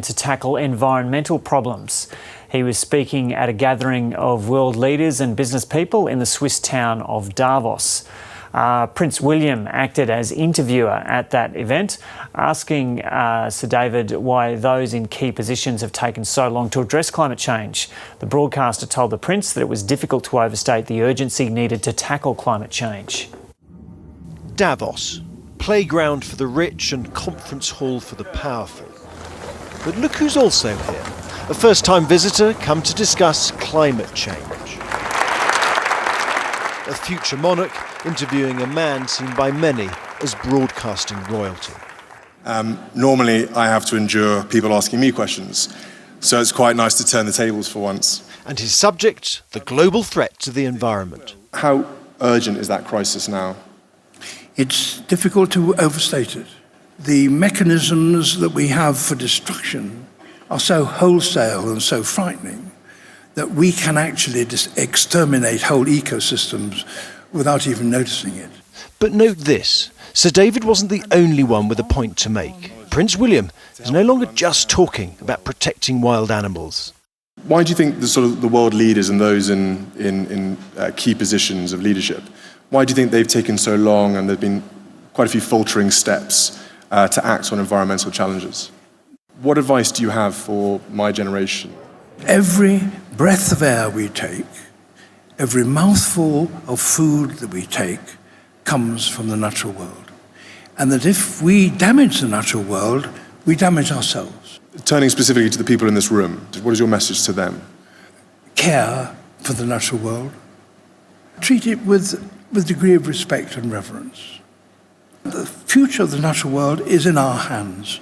to tackle environmental problems. He was speaking at a gathering of world leaders and business people in the Swiss town of Davos. Prince William acted as interviewer at that event, asking Sir David why those in key positions have taken so long to address climate change. The broadcaster told the Prince that it was difficult to overstate the urgency needed to tackle climate change. Davos, playground for the rich and conference hall for the powerful. But look who's also here, a first-time visitor come to discuss climate change. A future monarch interviewing a man seen by many as broadcasting royalty. Normally I have to endure people asking me questions, so it's quite nice to turn the tables for once. And his subject, the global threat to the environment. How urgent is that crisis now? It's difficult to overstate it. The mechanisms that we have for destruction are so wholesale and so frightening that we can actually exterminate whole ecosystems without even noticing it. But note this, Sir David wasn't the only one with a point to make. Prince William is no longer just talking about protecting wild animals. Why do you think the world leaders and those in key positions of leadership, why do you think they've taken so long and there have been quite a few faltering steps to act on environmental challenges? What advice do you have for my generation? Every breath of air we take, every mouthful of food that we take comes from the natural world. And that if we damage the natural world, we damage ourselves. Turning specifically to the people in this room, what is your message to them? Care for the natural world. Treat it with a degree of respect and reverence. The future of the natural world is in our hands.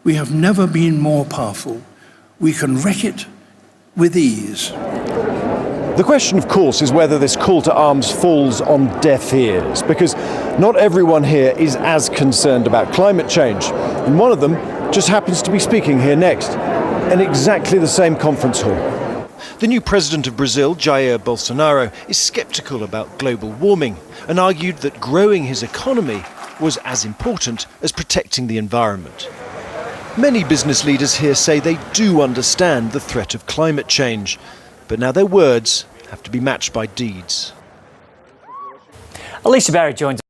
We have never been more powerful. We can wreck it with ease. The question, of course, is whether this call to arms falls on deaf ears, because not everyone here is as concerned about climate change. And one of them just happens to be speaking here next, in exactly the same conference hall. The new president of Brazil, Jair Bolsonaro, is sceptical about global warming and argued that growing his economy was as important as protecting the environment. Many business leaders here say they do understand the threat of climate change, but now their words have to be matched by deeds. Alicia Barry joins